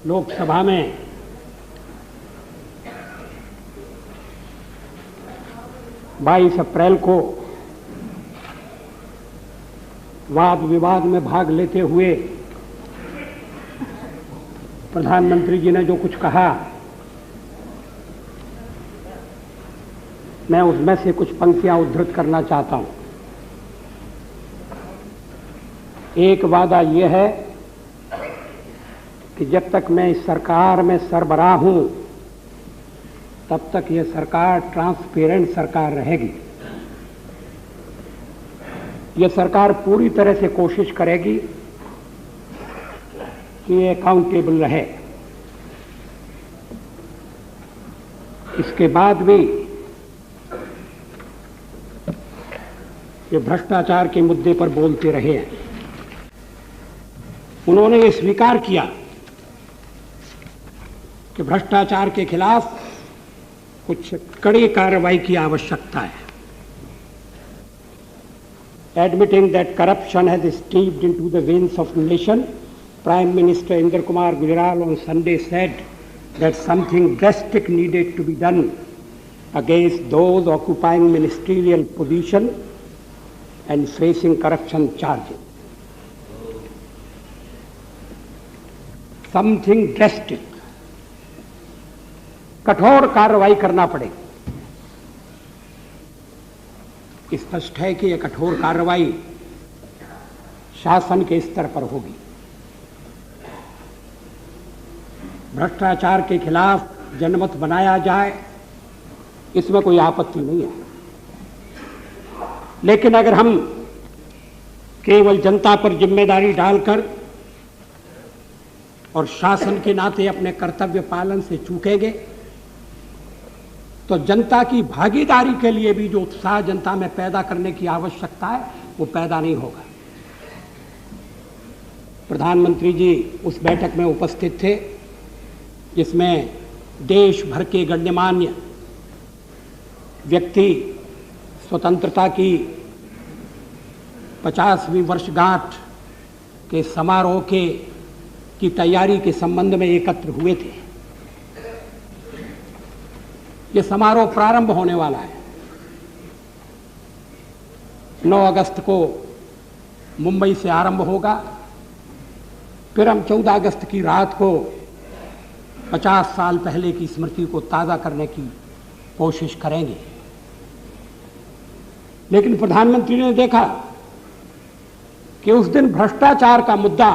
लोकसभा में बाईस अप्रैल को वाद विवाद में भाग लेते हुए प्रधानमंत्री जी ने जो कुछ कहा, मैं उसमें से कुछ पंक्तियां उद्धृत करना चाहता हूं। एक वादा यह है कि जब तक मैं इस सरकार में सरबराह हूं तब तक यह सरकार ट्रांसपेरेंट सरकार रहेगी। यह सरकार पूरी तरह से कोशिश करेगी कि ये अकाउंटेबल रहे। इसके बाद भी ये भ्रष्टाचार के मुद्दे पर बोलते रहे हैं। उन्होंने ये स्वीकार किया कि भ्रष्टाचार के खिलाफ कुछ कड़ी कार्रवाई की आवश्यकता है। Admitting that corruption has seeped into the veins of the nation, Prime Minister Indra Kumar Gujral on Sunday said that something drastic needed to be done against those occupying ministerial position and facing corruption charges. Something drastic, कठोर कार्रवाई करना पड़ेगी। स्पष्ट है कि यह कठोर कार्रवाई शासन के स्तर पर होगी। भ्रष्टाचार के खिलाफ जनमत बनाया जाए, इसमें कोई आपत्ति नहीं है। लेकिन अगर हम केवल जनता पर जिम्मेदारी डालकर और शासन के नाते अपने कर्तव्य पालन से चूकेंगे तो जनता की भागीदारी के लिए भी जो उत्साह जनता में पैदा करने की आवश्यकता है वो पैदा नहीं होगा। प्रधानमंत्री जी उस बैठक में उपस्थित थे जिसमें देश भर के गण्यमान्य व्यक्ति स्वतंत्रता की 50वीं वर्षगांठ के समारोह की तैयारी के संबंध में एकत्र हुए थे। ये समारोह प्रारंभ होने वाला है। 9 अगस्त को मुंबई से आरंभ होगा। फिर हम 14 अगस्त की रात को 50 साल पहले की स्मृति को ताज़ा करने की कोशिश करेंगे। लेकिन प्रधानमंत्री ने देखा कि उस दिन भ्रष्टाचार का मुद्दा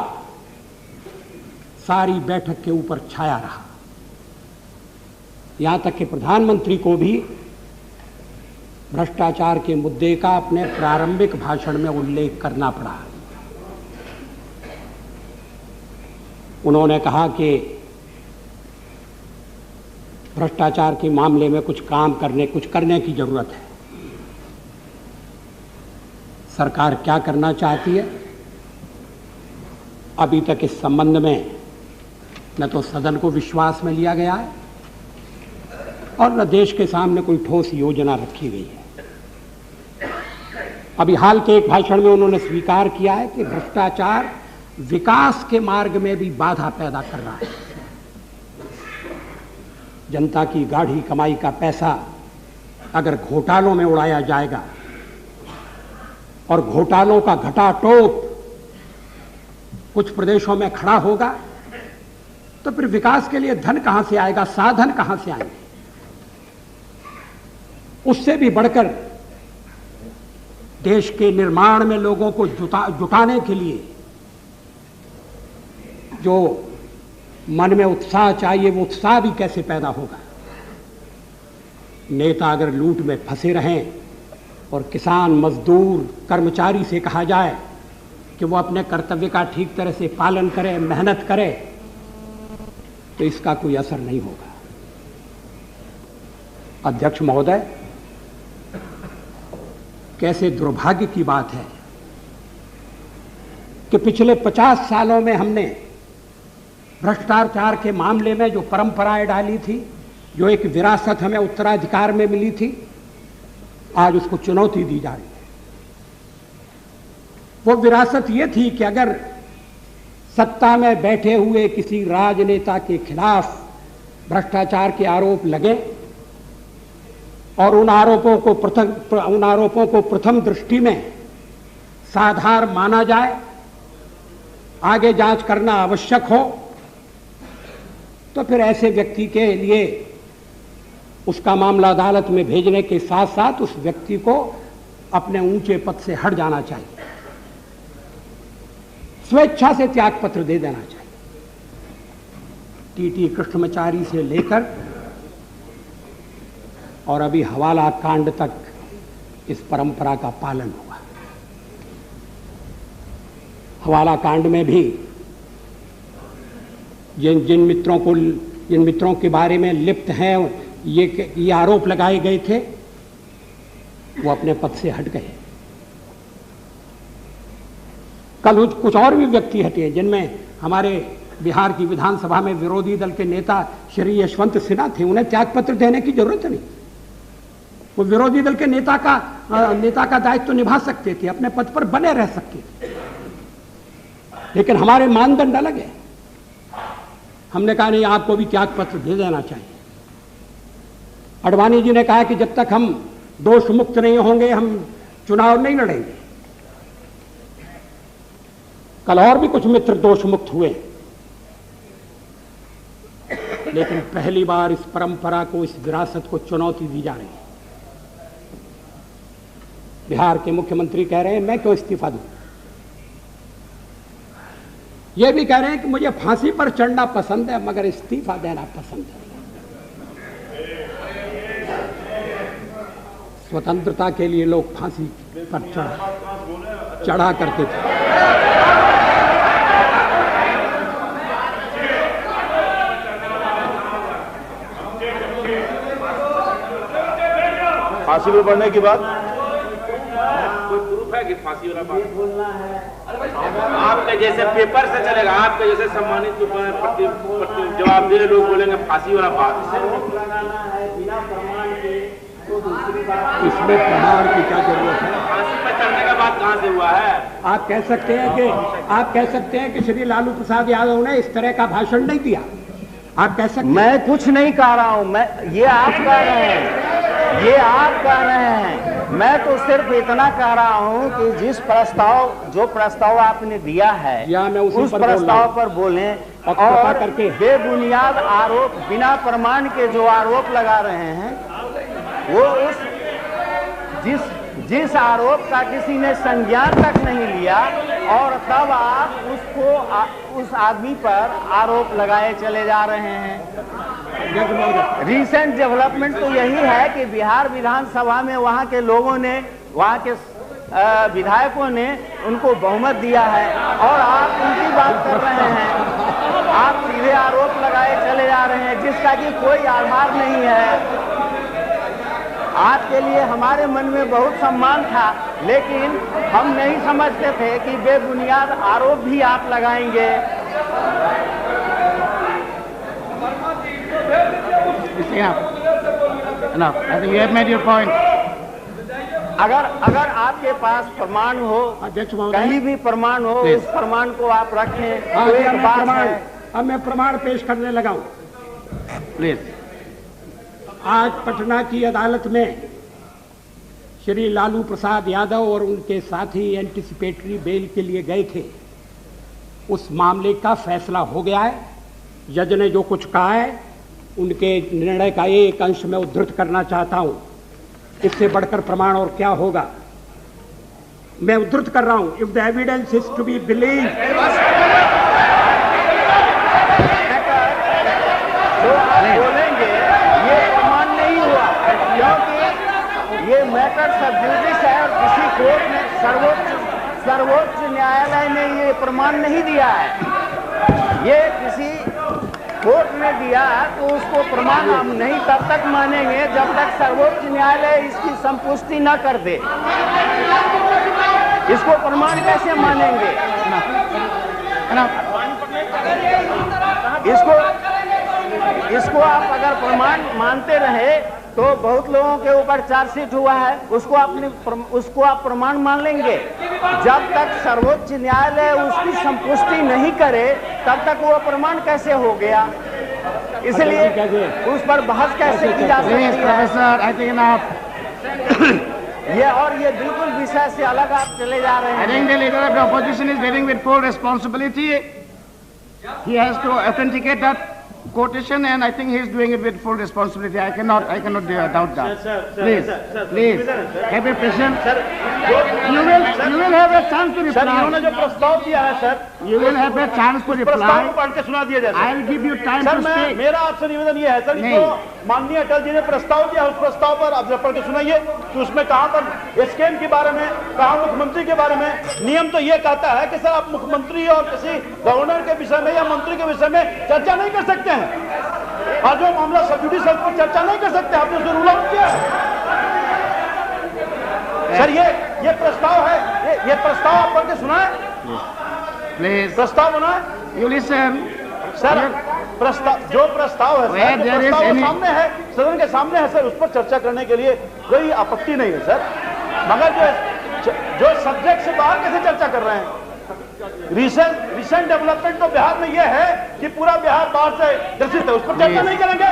सारी बैठक के ऊपर छाया रहा। यहां तक कि प्रधानमंत्री को भी भ्रष्टाचार के मुद्दे का अपने प्रारंभिक भाषण में उल्लेख करना पड़ा। उन्होंने कहा कि भ्रष्टाचार के मामले में कुछ करने की जरूरत है। सरकार क्या करना चाहती है, अभी तक इस संबंध में न तो सदन को विश्वास में लिया गया है और न देश के सामने कोई ठोस योजना रखी गई है। अभी हाल के एक भाषण में उन्होंने स्वीकार किया है कि भ्रष्टाचार विकास के मार्ग में भी बाधा पैदा कर रहा है। जनता की गाढ़ी कमाई का पैसा अगर घोटालों में उड़ाया जाएगा और घोटालों का घटाटोप कुछ प्रदेशों में खड़ा होगा तो फिर विकास के लिए धन कहां से आएगा, साधन कहां से आएंगे। उससे भी बढ़कर देश के निर्माण में लोगों को जुटाने के लिए जो मन में उत्साह चाहिए वो उत्साह भी कैसे पैदा होगा। नेता अगर लूट में फंसे रहें और किसान, मजदूर, कर्मचारी से कहा जाए कि वो अपने कर्तव्य का ठीक तरह से पालन करे, मेहनत करे, तो इसका कोई असर नहीं होगा। अध्यक्ष महोदय, कैसे दुर्भाग्य की बात है कि पिछले 50 सालों में हमने भ्रष्टाचार के मामले में जो परंपराएं डाली थी, जो एक विरासत हमें उत्तराधिकार में मिली थी, आज उसको चुनौती दी जा रही है। वो विरासत ये थी कि अगर सत्ता में बैठे हुए किसी राजनेता के खिलाफ भ्रष्टाचार के आरोप लगे और उन आरोपों को प्रथम दृष्टि में साधार माना जाए, आगे जांच करना आवश्यक हो, तो फिर ऐसे व्यक्ति के लिए उसका मामला अदालत में भेजने के साथ साथ उस व्यक्ति को अपने ऊंचे पद से हट जाना चाहिए, स्वेच्छा से त्यागपत्र दे देना चाहिए। टीटी कृष्णमाचारी से लेकर और अभी हवाला कांड तक इस परंपरा का पालन हुआ। हवाला कांड में भी जिन मित्रों के बारे में लिप्त हैं, ये आरोप लगाए गए थे, वो अपने पद से हट गए। कल कुछ और भी व्यक्ति हटे जिनमें हमारे बिहार की विधानसभा में विरोधी दल के नेता श्री यशवंत सिन्हा थे। उन्हें त्यागपत्र देने की जरूरत नहीं, वो विरोधी दल के नेता का दायित्व तो निभा सकते थे, अपने पद पर बने रह सकते थे, लेकिन हमारे मानदंड अलग है। हमने कहा नहीं, आपको भी त्यागपत्र दे देना चाहिए। अडवाणी जी ने कहा कि जब तक हम दोष मुक्त नहीं होंगे हम चुनाव नहीं लड़ेंगे। कल और भी कुछ मित्र दोष मुक्त हुए, लेकिन पहली बार इस परंपरा को, इस विरासत को चुनौती दी जा रही है। बिहार के मुख्यमंत्री कह रहे हैं मैं क्यों इस्तीफा दूं। यह भी कह रहे हैं कि मुझे फांसी पर चढ़ना पसंद है मगर इस्तीफा देना पसंद है। स्वतंत्रता के लिए लोग फांसी पर चढ़ा करते थे। फांसी पर बढ़ने की बात कोई प्रूफ है कि फांसी वाला बात बोलना है? आपके जैसे पेपर से चलेगा, आपके जैसे सम्मानित जवाब दे लोग बोलेंगे फांसी वाला बात लगाना है बिना प्रमाण के, तो दूसरी बात इसमें प्रमाण की क्या जरूरत है? फांसी पर चढ़ने का बात कहां से हुआ है? आप कह सकते हैं कि श्री लालू प्रसाद यादव ने इस तरह का भाषण नहीं दिया। आप कह सकते मैं कुछ नहीं कह रहा हूं, ये आप कह रहे हैं, ये आप कह रहे हैं। मैं तो सिर्फ इतना कह रहा हूं कि जो प्रस्ताव आपने दिया है या मैं उस प्रस्ताव पर बोलें और करके बेबुनियाद आरोप, बिना प्रमाण के जो आरोप लगा रहे हैं, वो जिस आरोप का किसी ने संज्ञान तक नहीं लिया और तब आप उस आदमी पर आरोप लगाए चले जा रहे हैं। रिसेंट डेवलपमेंट तो यही है कि बिहार विधानसभा में वहां के लोगों ने, वहां के विधायकों ने उनको बहुमत दिया है और आप उनकी बात कर रहे हैं। आप सीधे आरोप लगाए चले जा रहे हैं जिसका कि कोई आधार नहीं है। आपके लिए हमारे मन में बहुत सम्मान था, लेकिन हम नहीं समझते थे कि बेबुनियाद आरोप भी आप लगाएंगे। अगर आपके पास प्रमाण हो, कहीं भी प्रमाण हो, उस प्रमाण को आप रखें। अब मैं प्रमाण पेश करने लगा हूं। प्लीज। आज पटना की अदालत में श्री लालू प्रसाद यादव और उनके साथी एंटिसिपेटरी बेल के लिए गए थे। उस मामले का फैसला हो गया है। जज ने जो कुछ कहा है उनके निर्णय का एक अंश मैं उद्धृत करना चाहता हूं। इससे बढ़कर प्रमाण और क्या होगा। मैं उद्धृत कर रहा हूं। If the evidence is to be believe, ये मैटर सब जुडिस है और किसी कोर्ट ने, सर्वोच्च न्यायालय ने ये प्रमाण नहीं दिया है। ये किसी कोर्ट ने दिया तो उसको प्रमाण हम नहीं तब तक मानेंगे जब तक सर्वोच्च न्यायालय इसकी संपुष्टि न कर दे। इसको प्रमाण कैसे मानेंगे? इसको आप अगर प्रमाण मानते रहे तो बहुत लोगों के ऊपर चार्जशीट हुआ है, उसको आप प्रमाण मान लेंगे। जब तक सर्वोच्च न्यायालय उसकी संपुष्टि नहीं करे तब तक वो प्रमाण कैसे हो गया, इसलिए उस पर बहस कैसे की जा सकती है। प्रोफेसर, आई थिंक ये बिल्कुल विषय से अलग आप चले जा रहे हैं। I think the leader of the opposition is living with full responsibility. He has to authenticate that quotation, and I think he is doing it with full responsibility. I cannot doubt that. Please, have a patient. You will have a chance to reply. इन्होंने जो प्रस्ताव दिया है sir, You will have a chance to reply. प्रस्ताव को पढ़ के सुना दिया जाए। I will give you time to speak. मेरा आपसे निवेदन ये है सर, जो माननीय अटल जी ने प्रस्ताव दिया उस प्रस्ताव पर आप जब पढ़ के सुनाइए कि उसमें कहां पर स्कैम के बारे में, कहां मुख्यमंत्री के बारे में। नियम तो ये कहता है कि सर आप मुख्यमंत्री और किसी गवर्नर के विषय में या मंत्री के विषय में चर्चा नहीं कर सकते हैं, और जो मामला सब जुडिस पर चर्चा नहीं कर सकते, आपने उसे रूल आउट किया सर। ये प्रस्ताव है, ये प्रस्ताव आप पढ़ के सुना है। Please. प्रस्ताव बना है, You listen. सर जो प्रस्ताव है सर, प्रस्ताव सामने है, सदन के सामने है सर, उस पर चर्चा करने के लिए कोई आपत्ति नहीं है सर, मगर जो सब्जेक्ट से बाहर कैसे चर्चा कर रहे हैं। रिसेंट डेवलपमेंट तो बिहार में यह है कि पूरा बिहार बाढ़ से ग्रसित है, उस पर चर्चा नहीं करेंगे।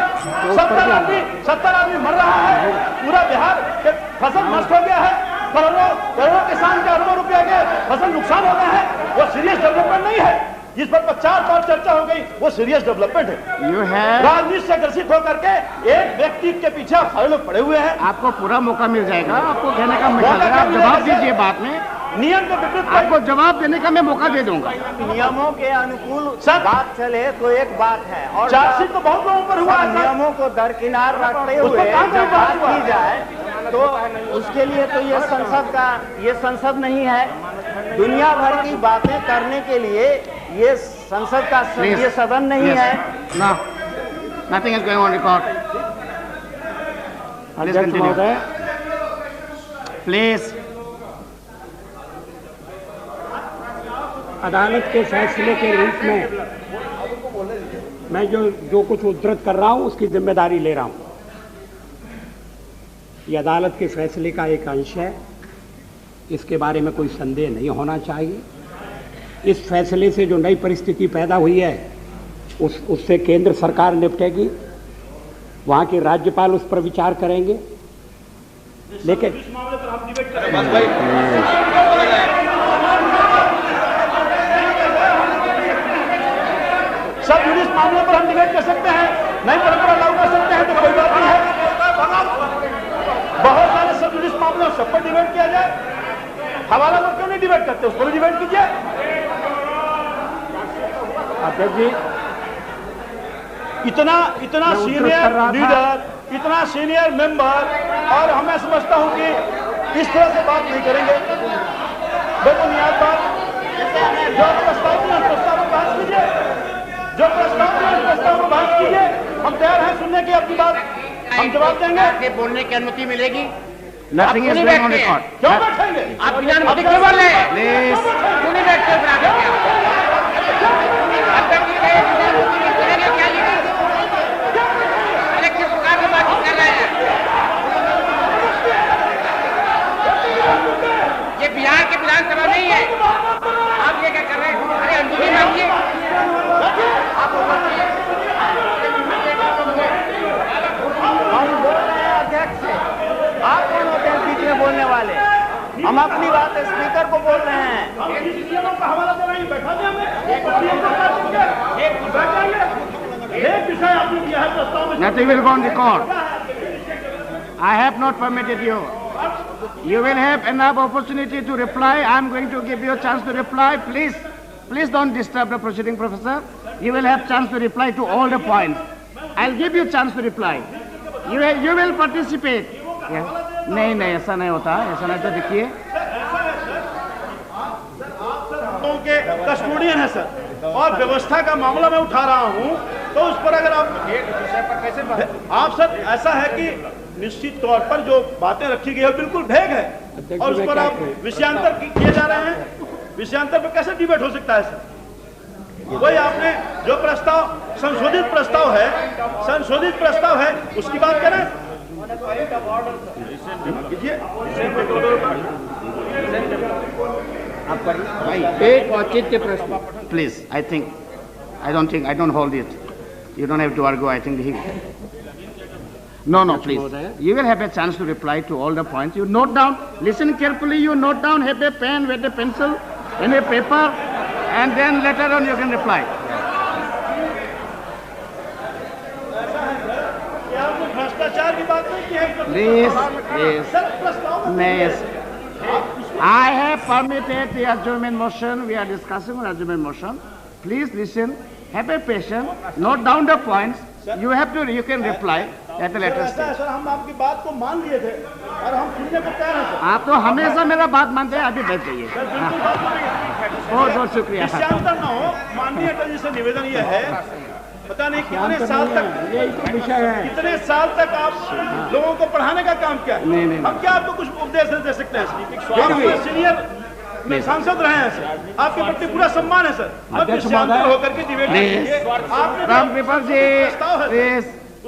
70 आदमी मर रहा है, पूरा बिहार के फसल नष्ट हो गया है, करोड़ों किसान के अरबों रुपया के फसल नुकसान हो गया है, वो सीरियस डेवलपमेंट नहीं है। जिस पर 50 बार चर्चा हो गई वो सीरियस डेवलपमेंट है। राजनीति से ग्रसित होकर के एक व्यक्ति के पीछे सारे लोग पड़े हुए हैं। आपको पूरा मौका मिल जाएगा, आपको कहने का मिलेगा, आप जवाब दीजिए बाद में। नियम के विपरीत आपको जवाब देने का मैं मौका दे दूंगा। नियमों के अनुकूल बात चले तो एक बात है, और चार्जशीट तो बहुत लोगों पर हुआ है। नियमों को दरकिनार रखते हुए जब बात की जाए तो उसके लिए तो ये संसद नहीं है। दुनिया भर की बातें करने के लिए ये संसद का ये सदन नहीं है। No, nothing is going on record. Please continue. Please. अदालत के फैसले के रूप में मैं जो कुछ उद्धृत कर रहा हूं उसकी जिम्मेदारी ले रहा हूं। ये अदालत के फैसले का एक अंश है, इसके बारे में कोई संदेह नहीं होना चाहिए। इस फैसले से जो नई परिस्थिति पैदा हुई है उससे केंद्र सरकार निपटेगी, वहां के राज्यपाल उस पर विचार करेंगे। लेकिन सब जुडिस मामले पर हम डिबेट कर सकते हैं, नई परंपरा लागू कर सकते हैं, तो कोई बात नहीं है। बहुत सारे सब जुडिस मामले सब पर डिबेट किया जाए, हवाला पर क्यों नहीं डिबेट करते, उस पर डिबेट कीजिए। अध्यक्ष जी, इतना सीनियर लीडर, इतना सीनियर मेंबर, और मैं समझता हूं कि इस तरह से बात नहीं करेंगे। बेबुनियाद बात, जो प्रस्ताव पर बात कीजिए, जो प्रस्ताव पर बात कीजिए, हम तैयार हैं सुनने की आपकी बात, हम जवाब देंगे। आपके बोलने की अनुमति मिलेगी। Nothing is going on record. क्यों बैठेंगे? आप बिना अनुमति क्यों बोल रहे हैं? Please. क्यों नहीं बैठते हो आगे क्या? अब तक क्या लीडर? अरे किस प्रकार की बात कर रहे हैं? ये बिहार के विधानसभा नहीं है। आप ये क्या कर रहे हैं? अरे अनुमति मांगिए। हम बोल रहे हैं अध्यक्ष से, आप कौन होते हैं बीच में बोलने वाले? हम अपनी बात स्पीकर को बोल रहे हैं। Nothing will go on record. I have not permitted you. You will have enough opportunity to reply. I am going to give you a chance to reply. Please don't disturb the proceeding, Professor. You will have chance to reply to all the points. I'll give you chance to reply. You will participate. Yeah. नहीं ऐसा नहीं होता, ऐसा नहीं। तो देखिए, के custodian है सर, और व्यवस्था का मामला मैं उठा रहा हूं, तो उस पर अगर आप सर, ऐसा है कि निश्चित तौर पर जो बातें रखी गई है बिल्कुल भेग है, और उस पर आप विषयांतर किए जा रहे हैं। विषयांतर पर कैसे डिबेट हो सकता है सर? वही आपने जो प्रस्ताव संशोधित प्रस्ताव है उसकी बात करें। एक औचित्य प्रश्न please. I don't hold it. You don't have to argue. I think No, please. You will have a chance to reply to all the points. You note down, listen carefully, you note down, have a pen, with a pencil, and a paper, and then later on you can reply. Please. I have permitted the adjournment motion. We are discussing on adjournment motion. Please listen, have a patience, note down the points. You can reply at a later stage. Sir, हम आपकी बात को मान लिए थे और हम सुनने को तैयार हैं सर। आप तो हमेशा मेरा बात मानते हैं, अभी बैठ जाइए। बहुत बहुत शुक्रिया। इससे अंतर न हो, माननीय अटल जी से निवेदन यह है, पता नहीं कितने साल तक कितने साल तक आप लोगों को पढ़ाने का काम किया है। हम क्या आपको कुछ उपदेश दे सकते हैं? सीनियर सांसद रहे हैं सर, आपके प्रति पूरा सम्मान है सर। अध्यक्ष महोदय होकर के डिबेट कीजिए।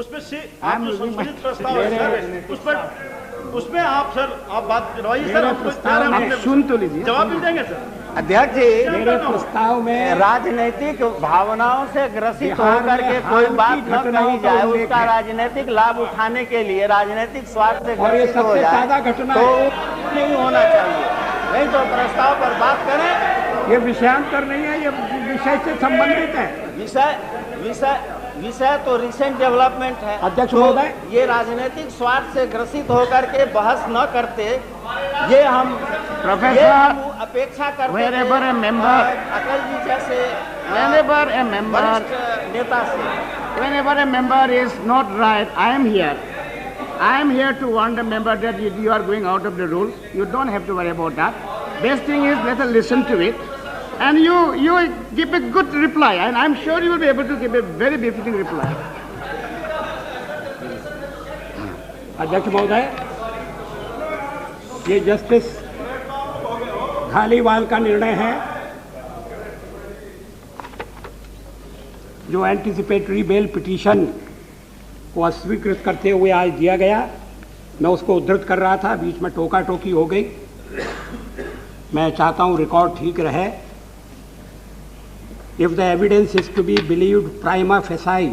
उसमें संशोधित प्रस्ताव है सर, उसमें आप सर आप बात करवाइए सर। सुन तो लीजिए, जवाब भी देंगे सर। अध्यक्ष जी, मेरे प्रस्ताव में राजनीतिक भावनाओं से ग्रसित होकर के कोई बात न कही जाए, उसका राजनीतिक लाभ उठाने के लिए राजनीतिक स्वार्थ से ग्रसित हो जाए तो नहीं होना चाहिए। नहीं तो प्रस्ताव पर बात करें। ये विषयांतर नहीं है, ये विषय से संबंधित है। विषय तो रिसेंट डेवलपमेंट है। अध्यक्ष महोदय, ये राजनीतिक स्वार्थ से ग्रसित होकर के बहस न करते, ये हम अपेक्षा करते हैं अटल जी जैसे नेता से। Whenever a member is not right, I am here to warn the member that you are going out of the rules. You don't have to worry about that. Best thing is let us listen to it. And you give a good reply, and I'm sure you will be able to give a very befitting reply. अध्यक्ष महोदय, ये justice Dhaliwal का निर्णय है जो anticipatory bail petition को अस्वीकृत करते हुए आज दिया गया। मैं उसको उद्धृत कर रहा था, बीच में टोका टोकी हो गई। मैं चाहता हूं रिकॉर्ड ठीक रहे। If the evidence is to be believed prima facie,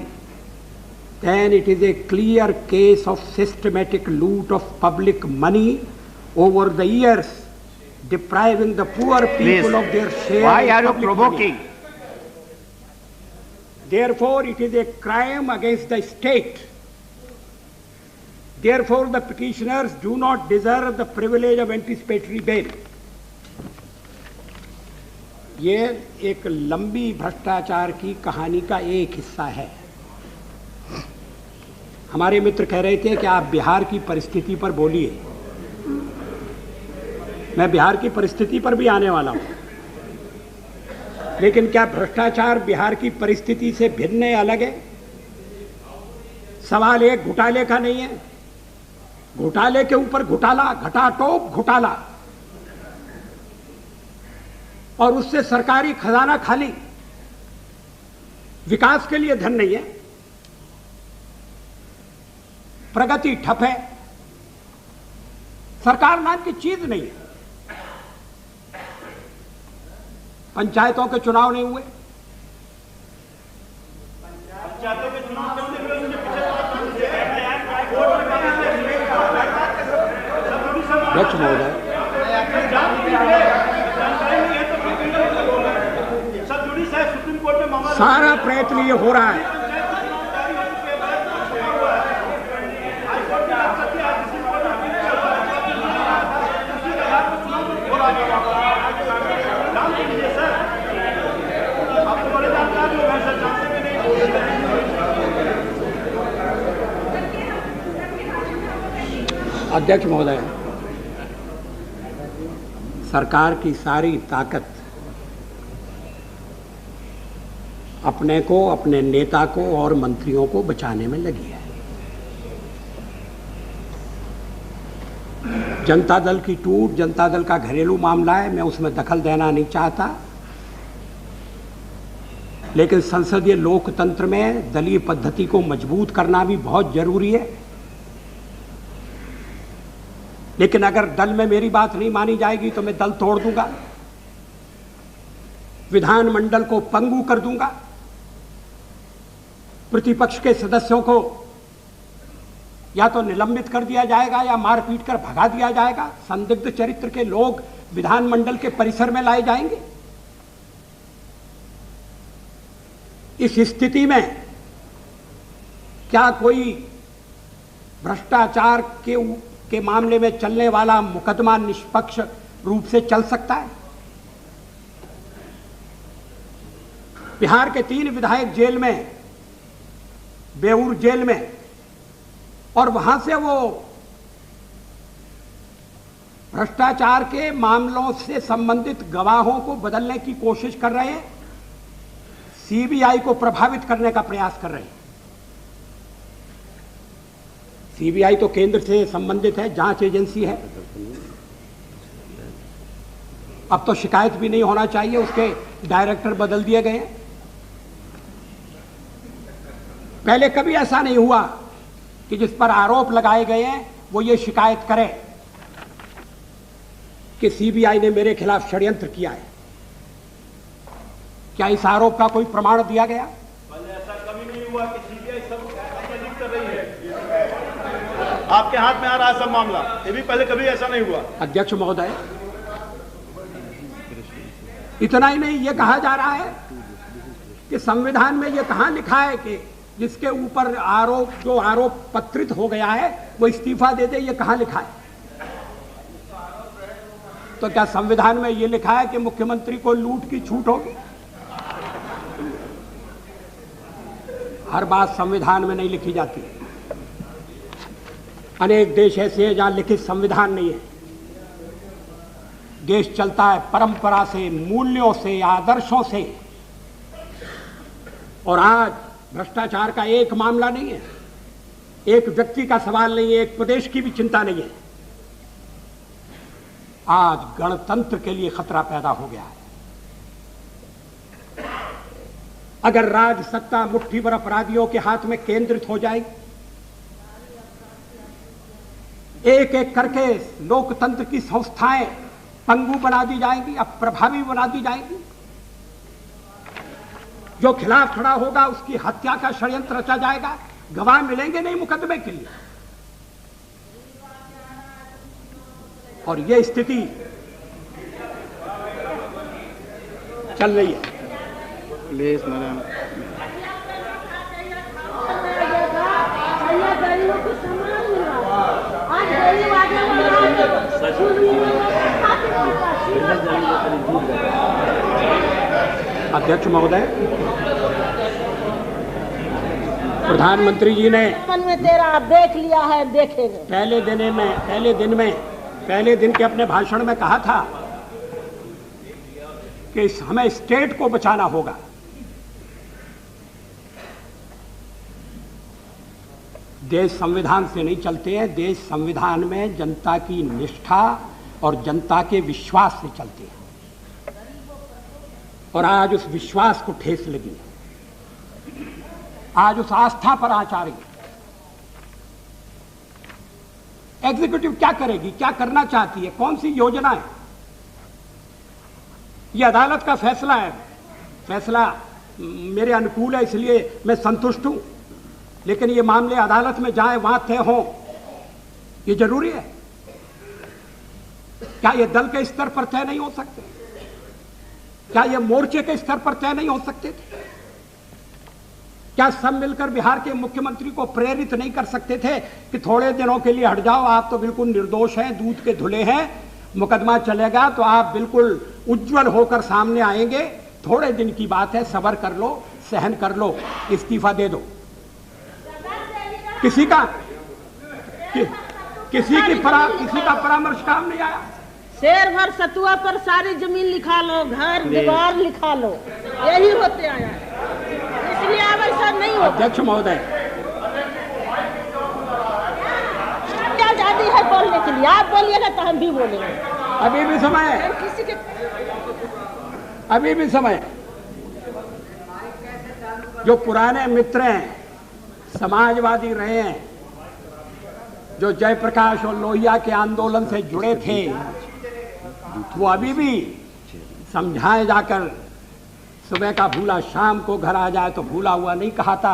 then it is a clear case of systematic loot of public money over the years, depriving the poor people of their share. Why are you provoking? Therefore, it is a crime against the state. Therefore, the petitioners do not deserve the privilege of anticipatory bail. ये एक लंबी भ्रष्टाचार की कहानी का एक हिस्सा है। हमारे मित्र कह रहे थे कि आप बिहार की परिस्थिति पर बोलिए। मैं बिहार की परिस्थिति पर भी आने वाला हूं, लेकिन क्या भ्रष्टाचार बिहार की परिस्थिति से भिन्न है, अलग है? सवाल एक घोटाले का नहीं है, घोटाले के ऊपर घोटाला, घटाटोप घोटाला, और उससे सरकारी खजाना खाली, विकास के लिए धन नहीं है, प्रगति ठप है, सरकार नाम की चीज नहीं है। पंचायतों के चुनाव नहीं हुए, अध्यक्ष महोदय, सारा प्रयत्न ये हो रहा है। अध्यक्ष महोदय, सरकार की सारी ताकत अपने को, अपने नेता को और मंत्रियों को बचाने में लगी है। जनता दल की टूट, जनता दल का घरेलू मामला है, मैं उसमें दखल देना नहीं चाहता, लेकिन संसदीय लोकतंत्र में दलीय पद्धति को मजबूत करना भी बहुत जरूरी है। लेकिन अगर दल में मेरी बात नहीं मानी जाएगी तो मैं दल तोड़ दूंगा, विधानमंडल को पंगु कर दूंगा, प्रतिपक्ष के सदस्यों को या तो निलंबित कर दिया जाएगा या मार पीट कर भगा दिया जाएगा, संदिग्ध चरित्र के लोग विधानमंडल के परिसर में लाए जाएंगे। इस स्थिति में क्या कोई भ्रष्टाचार के मामले में चलने वाला मुकदमा निष्पक्ष रूप से चल सकता है? बिहार के 3 विधायक जेल में, बेऊर जेल में, और वहां से वो भ्रष्टाचार के मामलों से संबंधित गवाहों को बदलने की कोशिश कर रहे हैं, सीबीआई को प्रभावित करने का प्रयास कर रहे हैं। सीबीआई तो केंद्र से संबंधित है, जांच एजेंसी है। अब तो शिकायत भी नहीं होना चाहिए, उसके डायरेक्टर बदल दिए गए हैं। पहले कभी ऐसा नहीं हुआ कि जिस पर आरोप लगाए गए हैं वो ये शिकायत करे कि सीबीआई ने मेरे खिलाफ षड्यंत्र किया है। क्या इस आरोप का कोई प्रमाण दिया गया? पहले ऐसा कभी नहीं हुआ कि सीबीआई सब लिख कर रही है, आपके हाथ में आ रहा है सब मामला, ये भी पहले कभी ऐसा नहीं हुआ। अध्यक्ष महोदय, इतना ही नहीं, ये कहा जा रहा है कि संविधान में ये कहां लिखा है कि जिसके ऊपर जो आरोप पत्रित हो गया है वो इस्तीफा दे दे, ये कहां लिखा है? तो क्या संविधान में ये लिखा है कि मुख्यमंत्री को लूट की छूट होगी? हर बात संविधान में नहीं लिखी जाती। अनेक देश ऐसे हैं जहां लिखित संविधान नहीं है। देश चलता है परंपरा से, मूल्यों से, आदर्शों से। और आज भ्रष्टाचार का एक मामला नहीं है, एक व्यक्ति का सवाल नहीं है, एक प्रदेश की भी चिंता नहीं है। आज गणतंत्र के लिए खतरा पैदा हो गया है। अगर राज सत्ता मुट्ठी भर अपराधियों के हाथ में केंद्रित हो जाएगी, एक एक करके लोकतंत्र की संस्थाएं पंगु बना दी जाएंगी, अप्रभावी बना दी जाएंगी। जो खिलाफ खड़ा होगा उसकी हत्या का षड्यंत्र रचा जाएगा, गवाह मिलेंगे नहीं मुकदमे के लिए। और यह स्थिति चल रही है। प्लीज मैडम, अध्यक्ष महोदय, प्रधानमंत्री जी ने मन में तेरा देख लिया है, देखेंगे। पहले दिन के अपने भाषण में कहा था कि हमें स्टेट को बचाना होगा। देश संविधान से नहीं चलते हैं, देश संविधान में जनता की निष्ठा और जनता के विश्वास से चलते हैं। और आज उस विश्वास को ठेस लगी, आज उस आस्था पर आंच आ रही है। एग्जीक्यूटिव क्या करेगी, क्या करना चाहती है, कौन सी योजना है? यह अदालत का फैसला है। फैसला मेरे अनुकूल है, इसलिए मैं संतुष्ट हूं। लेकिन ये मामले अदालत में जाए, वहां तय हों, ये जरूरी है। क्या ये दल के स्तर पर तय नहीं हो सकते? क्या ये मोर्चे के स्तर पर तय नहीं हो सकते थे? क्या सब मिलकर बिहार के मुख्यमंत्री को प्रेरित नहीं कर सकते थे कि थोड़े दिनों के लिए हट जाओ, आप तो बिल्कुल निर्दोष हैं, दूध के धुले हैं, मुकदमा चलेगा तो आप बिल्कुल उज्जवल होकर सामने आएंगे, थोड़े दिन की बात है, सब्र कर लो, सहन कर लो, इस्तीफा दे दो। किसी का परामर्श काम नहीं आया। शेर भर सतुआ पर सारी जमीन लिखा लो, घर दीवार लिखा लो, यही होते आया है। इसलिए अब ऐसा नहीं होता। अध्यक्ष महोदय, क्या आजादी है बोलने के लिए? आप बोलिएगा तो हम भी बोलेंगे। अभी भी समय है, किसी के अभी भी समय है। जो पुराने मित्र हैं, समाजवादी रहे हैं, जो जयप्रकाश और लोहिया के आंदोलन से जुड़े थे वो अभी भी समझाए जाकर सुबह का भूला शाम को घर आ जाए तो भूला हुआ नहीं कहाता,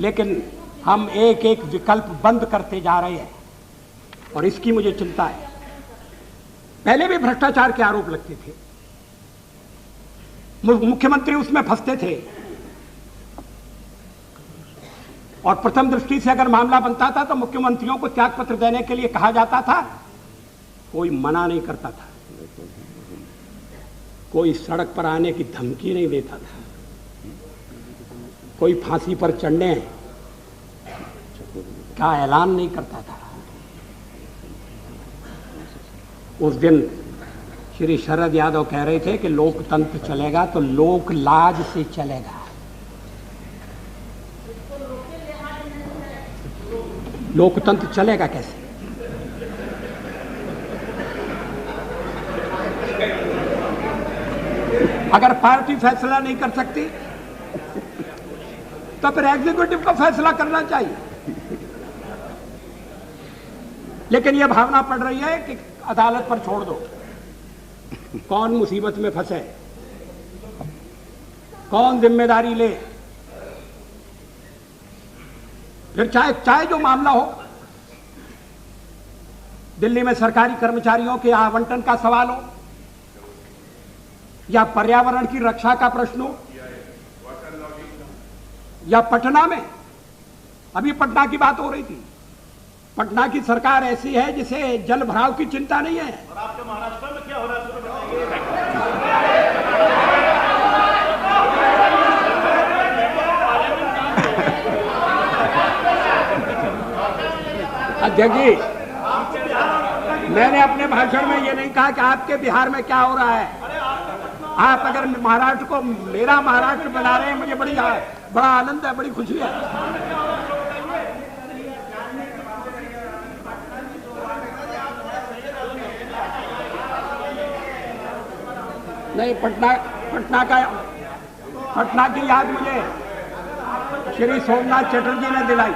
लेकिन हम एक एक विकल्प बंद करते जा रहे हैं और इसकी मुझे चिंता है। पहले भी भ्रष्टाचार के आरोप लगते थे, मुख्यमंत्री उसमें फंसते थे और प्रथम दृष्टि से अगर मामला बनता था तो मुख्यमंत्रियों को त्यागपत्र देने के लिए कहा जाता था, कोई मना नहीं करता था, कोई सड़क पर आने की धमकी नहीं देता था, कोई फांसी पर चढ़ने का ऐलान नहीं करता था। उस दिन श्री शरद यादव कह रहे थे कि लोकतंत्र चलेगा तो लोक लाज से चलेगा। लोकतंत्र चलेगा कैसे? अगर पार्टी फैसला नहीं कर सकती तो फिर एग्जीक्यूटिव को फैसला करना चाहिए। लेकिन यह भावना पड़ रही है कि अदालत पर छोड़ दो, कौन मुसीबत में फंसे, कौन जिम्मेदारी ले। फिर चाहे जो मामला हो, दिल्ली में सरकारी कर्मचारियों के आवंटन का सवाल हो या पर्यावरण की रक्षा का प्रश्न हो या पटना में, अभी पटना की बात हो रही थी, पटना की सरकार ऐसी है जिसे जल भराव की चिंता नहीं है। और आपके महाराष्ट्र में क्या हो रहा है? अध्यक्ष जी, मैंने अपने भाषण में ये नहीं कहा कि आपके बिहार में क्या हो रहा है। आप अगर महाराष्ट्र को मेरा महाराष्ट्र बना रहे हैं, मुझे बड़ा आनंद है, बड़ी खुशी है। नहीं, पटना की याद मुझे श्री सोमनाथ चटर्जी ने दिलाई।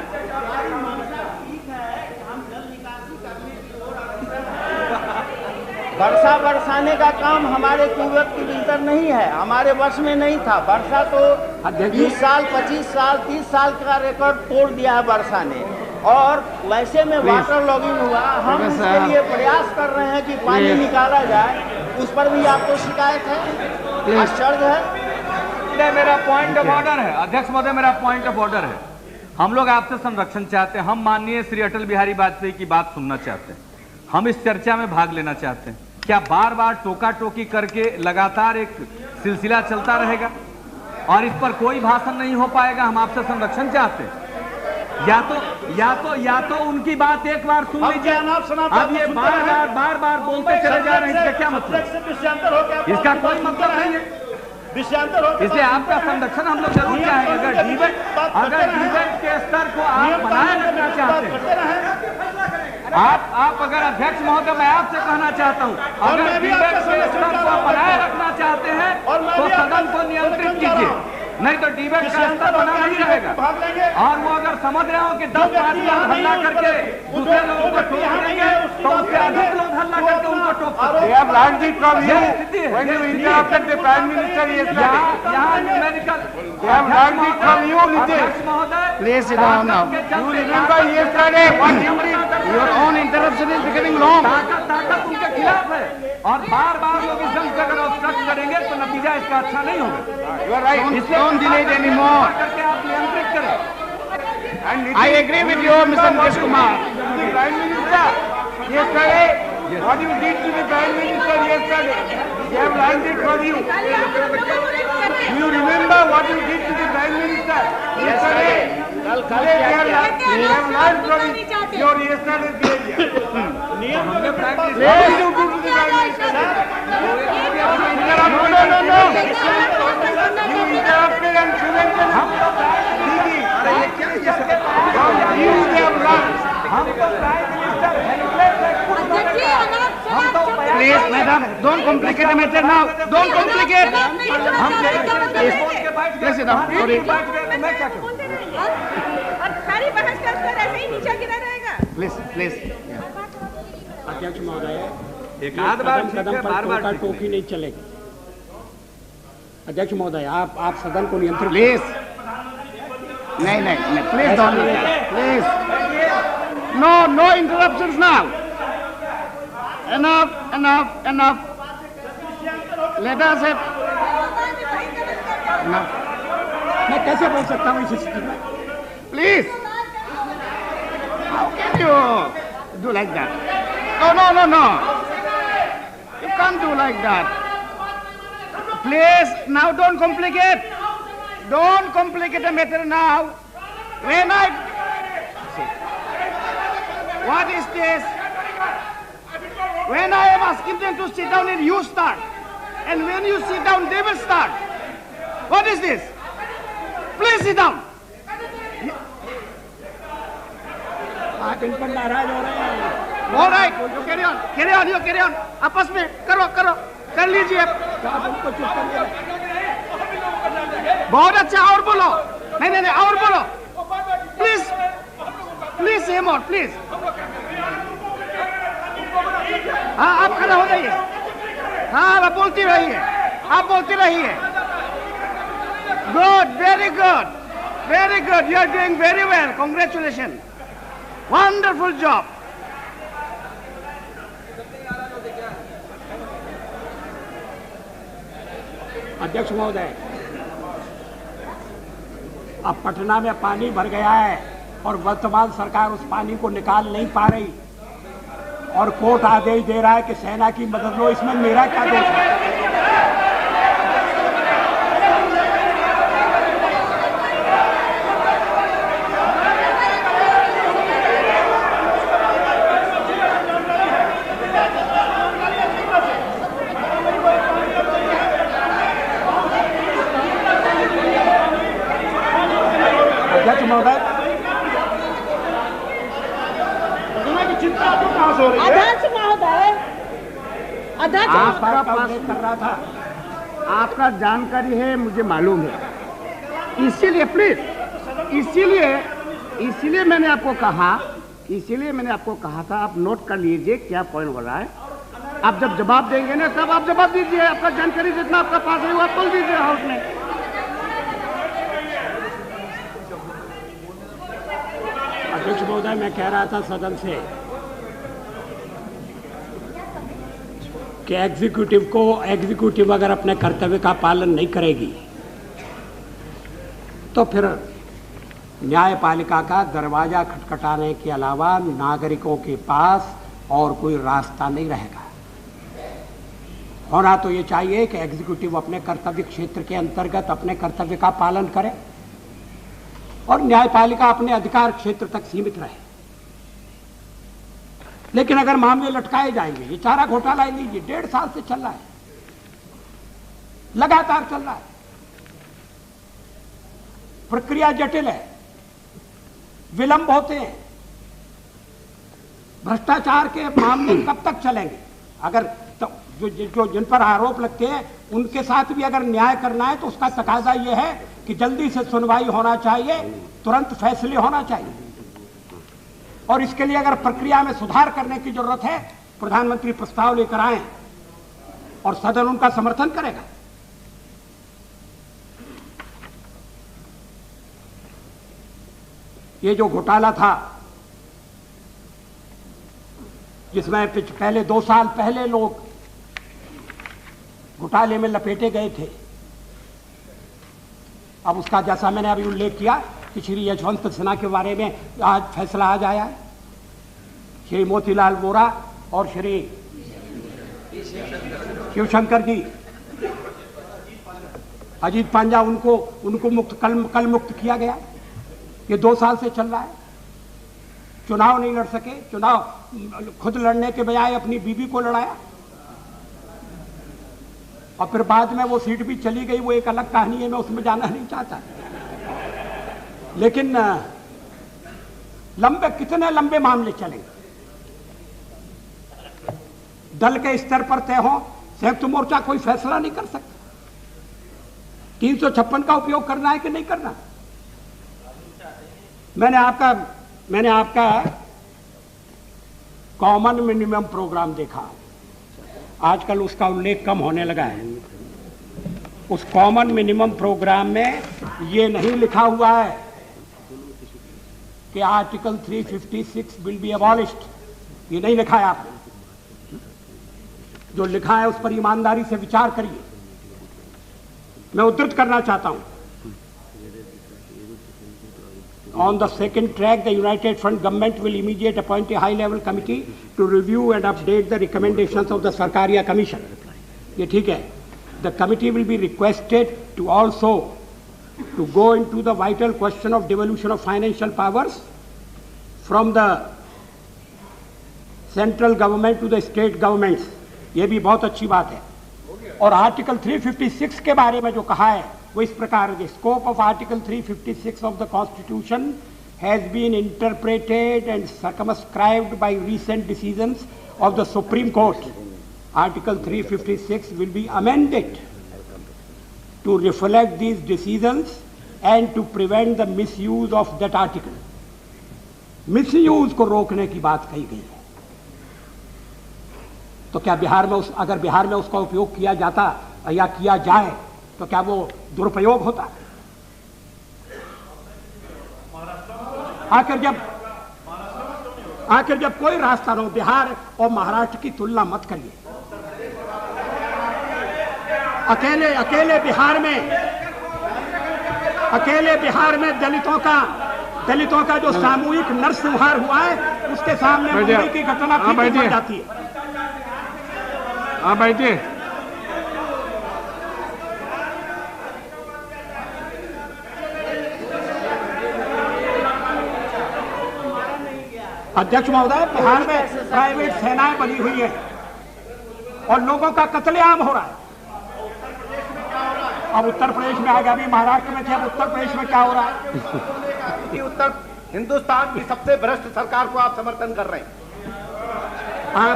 वर्षा बरसाने का काम हमारे कुवत के भीतर नहीं है, हमारे वश में नहीं था। वर्षा तो 20 साल, 25 साल, 30 साल का रिकॉर्ड तोड़ दिया है वर्षा ने। और वैसे में वाटर लॉगिंग हुआ, हम इसके लिए प्रयास कर रहे हैं कि पानी निकाला जाए, उस पर भी आपको शिकायत है, आश्चर्य है। मेरा पॉइंट ऑफ ऑर्डर है अध्यक्ष महोदय, मेरा पॉइंट ऑफ ऑर्डर है। हम लोग आपसे संरक्षण चाहते हैं, हम माननीय श्री अटल बिहारी वाजपेयी की बात सुनना चाहते हैं, हम इस चर्चा में भाग लेना चाहते हैं। क्या बार बार टोका टोकी करके लगातार एक सिलसिला चलता रहेगा और इस पर कोई भाषण नहीं हो पाएगा? हम आपसे संरक्षण चाहते हैं। या तो उनकी बात एक बार सुन लीजिए। अब ये बार बार बोलते चले जा रहे हैं, इसका क्या मतलब? इसका कोई मतलब नहीं है, इसलिए आपका संरक्षण हम लोग जरूर चाहेंगे। अगर डिबेट के स्तर को आप बनाए रखना चाहते हैं, आप अगर अध्यक्ष महोदय, मैं आपसे कहना चाहता हूं, अगर डिबेट के स्तर को बनाए रखना चाहते हैं तो सदन को नियंत्रित कीजिए, नहीं तो डिबेट का स्तर बना नहीं रहेगा। और वो अगर समझ रहे हो कि 10-5 लोग हल्ला करके दूसरे लोगों को ठोक देंगे तो उससे अधिक लोग हल्ला करके उनको ठोक सकते हैं। यहाँ न्यूमेरिकल अध्यक्ष महोदय, Please sit down now. You remember yesterday what you did? Your own interruption is becoming long. ताकत उनके खिलाफ है और बार बार लोग इस ढंग से अगर ऑब्स्ट्रक्ट करेंगे तो नतीजा इसका अच्छा नहीं होगा। You are right. Don't delay it anymore. करके आप नियंत्रित करें। I agree with you, Mr. Nitish Kumar. The Prime Minister yesterday, what you did to the Prime Minister yesterday, they have learned it from you. You remember what you did to the Prime Minister yesterday? Today they have learned from your yesterday's behavior. What did you do to the Prime Minister? No. You interrupted and prevented speaking. You have learned. Please, madam, don't complicate the matter now. Don't complicate. Yes, madam. और सारी बहस कर ऐसे ही नीचे गिरा रहेगा। Please. अध्यक्ष महोदय, एक आध बार कदम पर बार टोकी नहीं चलेगी। अध्यक्ष महोदय, आप सदन को नियंत्रित प्लीज। नहीं, please don't, please. No interruptions now. Enough. Let us have. No. मैं कैसे बोल सकता हूँ इस स्थिति में? Please. How can you do like that? No. You can't do like that. Please, now don't complicate. Don't complicate the matter now. What is this? When I am asking them to sit down and you start. And when you sit down, they will start. What is this? Please sit down. आप इन पर नाराज हो रहे हैं। All right, you carry on. आपस में करो, कर लीजिए। आप उनको चुप करिए। बहुत अच्छा, और बोलो। नहीं, और बोलो। Please say more, please. हाँ, आप खड़ा हो जाइए। हाँ, आप बोलती रहिए। Good, very good. You are doing very well. Congratulations. Wonderful job. अध्यक्ष महोदय, अब पटना में पानी भर गया है और वर्तमान सरकार उस पानी को निकाल नहीं पा रही और कोर्ट आदेश दे रहा है कि सेना की मदद लो। इसमें मेरा क्या दोष है? अध्यक्ष महोदय, आपका जानकारी है, मुझे मालूम है। इसीलिए प्लीज, इसीलिए मैंने आपको कहा था, आप नोट कर लीजिए क्या पॉइंट हो रहा है। आप जब जवाब देंगे ना, तब आप जवाब दीजिए। आपका जानकारी जितना आपका पास है वो आप बोल दीजिए हाउस में। अध्यक्ष महोदय, मैं कह रहा था सदन से कि एग्जीक्यूटिव अगर अपने कर्तव्य का पालन नहीं करेगी तो फिर न्यायपालिका का दरवाजा खटखटाने के अलावा नागरिकों के पास और कोई रास्ता नहीं रहेगा। होना तो ये चाहिए कि एग्जीक्यूटिव अपने कर्तव्य क्षेत्र के अंतर्गत अपने कर्तव्य का पालन करे और न्यायपालिका अपने अधिकार क्षेत्र तक सीमित रहे। लेकिन अगर मामले लटकाए जाएंगे, ये चारा घोटाला लीजिए, 1.5 साल से चल रहा है, लगातार चल रहा है, प्रक्रिया जटिल है, विलंब होते हैं, भ्रष्टाचार के मामले कब तक चलेंगे? अगर तो जो जिन पर आरोप लगते हैं उनके साथ भी अगर न्याय करना है तो उसका तकाजा यह है कि जल्दी से सुनवाई होना चाहिए, तुरंत फैसले होना चाहिए। और इसके लिए अगर प्रक्रिया में सुधार करने की जरूरत है, प्रधानमंत्री प्रस्ताव लेकर आए और सदन उनका समर्थन करेगा। ये जो घोटाला था जिसमें पहले 2 साल पहले लोग घोटाले में लपेटे गए थे, अब उसका जैसा मैंने अभी उल्लेख किया कि श्री यशवंत सिन्हा के बारे में आज फैसला आ जाया है, श्री मोतीलाल वोरा और श्री शिवशंकर जी, अजीत पांजा, उनको मुक्त कल मुक्त किया गया। ये 2 साल से चल रहा है। चुनाव नहीं लड़ सके, चुनाव खुद लड़ने के बजाय अपनी बीवी को लड़ाया और फिर बाद में वो सीट भी चली गई। वो एक अलग कहानी है, मैं उसमें जाना नहीं चाहता। लेकिन कितने लंबे मामले चलेंगे? दल के स्तर पर तय हो, संयुक्त मोर्चा कोई फैसला नहीं कर सकता। 356 का उपयोग करना है कि नहीं करना? मैंने आपका कॉमन मिनिमम प्रोग्राम देखा, आजकल उसका उल्लेख कम होने लगा है। उस कॉमन मिनिमम प्रोग्राम में ये नहीं लिखा हुआ है कि आर्टिकल 356 विल बी अबॉलिश्ड, ये नहीं लिखा है आपने। जो लिखा है उस पर ईमानदारी से विचार करिए। मैं उद्धृत करना चाहता हूं, On the second track, the United Front government will immediately appoint a high-level committee to review and update the recommendations of the Sarkaria Commission. ये ठीक है. The committee will be requested to also to go into the vital question of devolution of financial powers from the central government to the state governments. ये भी बहुत अच्छी बात है. और आर्टिकल 356 के बारे में जो कहा है वो इस प्रकार है, scope of article 356 of the constitution has been interpreted and circumscribed by recent decisions of the Supreme Court. Article 356 will be amended to reflect these decisions and to prevent the misuse of that article. Misuse को रोकने की बात कही गई है. तो क्या बिहार में अगर बिहार में उसका उपयोग किया जाता या किया जाए तो क्या वो दुरुपयोग होता? आखिर जब कोई रास्ता न हो, बिहार और महाराष्ट्र की तुलना मत करिए. अकेले बिहार में दलितों का जो सामूहिक नरसंहार हुआ है उसके सामने मुंबई की घटना फीकी पड़ जाती है. आप बैठिए. अध्यक्ष महोदय, बिहार में प्राइवेट सेनाएं बनी हुई है और लोगों का कत्लेआम हो रहा है. अब उत्तर प्रदेश में आगे, अभी महाराष्ट्र में थे, अब उत्तर प्रदेश में क्या हो रहा है? उत्तर हिंदुस्तान की सबसे भ्रष्ट सरकार को आप समर्थन कर रहे हैं.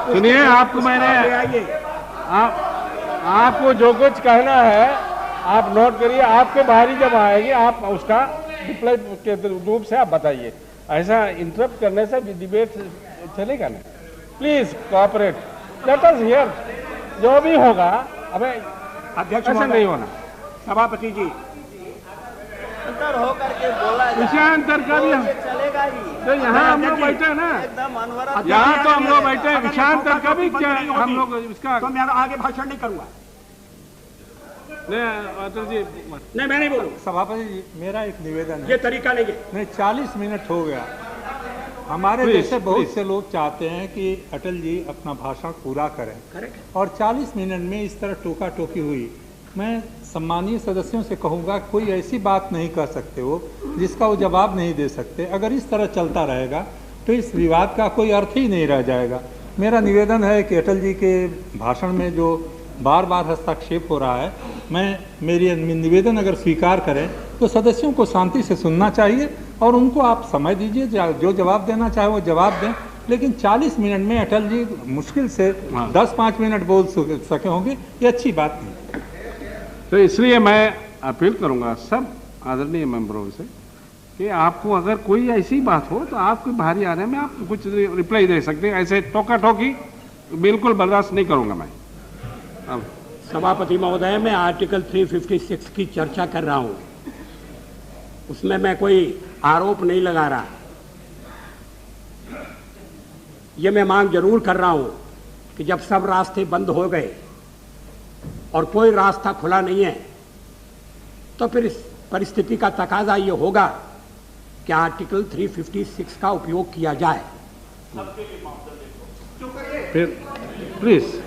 सुनिए, आपको मैंने आपको जो कुछ कहना है आप नोट करिए. आपके बारी जब आएगी आप उसका रिप्लाई के रूप से आप बताइए. ऐसा इंटरप्ट करने से डिबेट चलेगा नहीं. Please cooperate, let us here. जो भी होगा, अबे अध्यक्ष ऐसा नहीं होना. सभापति जी, अंतर होकर के बोला विषयांतर का भी चलेगा ही. तो यहाँ हम लोग बैठे ना, एकदम अनवरत. यहाँ तो हम लोग बैठे, विषयांतर का भी हम लोग इसका. तो मैं आगे भाषण नहीं करूंगा. अतुल जी, नहीं, मैं नहीं बोलूँ. सभापति जी, मेरा एक निवेदन है. ये तरीका नहीं है. नहीं, 40 मिनट हो गया. हमारे जैसे बहुत से लोग चाहते हैं कि अटल जी अपना भाषण पूरा करें और 40 मिनट में इस तरह टोका टोकी हुई. मैं सम्मानीय सदस्यों से कहूँगा, कोई ऐसी बात नहीं कह सकते हो जिसका वो जवाब नहीं दे सकते. अगर इस तरह चलता रहेगा तो इस विवाद का कोई अर्थ ही नहीं रह जाएगा. मेरा निवेदन है कि अटल जी के भाषण में जो बार बार हस्तक्षेप हो रहा है, मेरी निवेदन अगर स्वीकार करें तो सदस्यों को शांति से सुनना चाहिए और उनको आप समय दीजिए. जो जवाब देना चाहे वो जवाब दें, लेकिन 40 मिनट में अटल जी मुश्किल से 10-5 मिनट बोल सके होंगे, ये अच्छी बात नहीं. तो इसलिए मैं अपील करूंगा सब आदरणीय मेंबरों से कि आपको अगर कोई ऐसी बात हो तो आपके बाहरी आने में आप कुछ रिप्लाई दे सकते हैं. ऐसे टोका टोकी बिल्कुल बर्दाश्त नहीं करूंगा मैं. अब सभापति महोदय, मैं आर्टिकल 356 की चर्चा कर रहा हूं, उसमें मैं कोई आरोप नहीं लगा रहा. ये मैं मांग जरूर कर रहा हूं कि जब सब रास्ते बंद हो गए और कोई रास्ता खुला नहीं है तो फिर इस परिस्थिति का तकाजा ये होगा कि आर्टिकल 356 का उपयोग किया जाए. फिर प्लीज.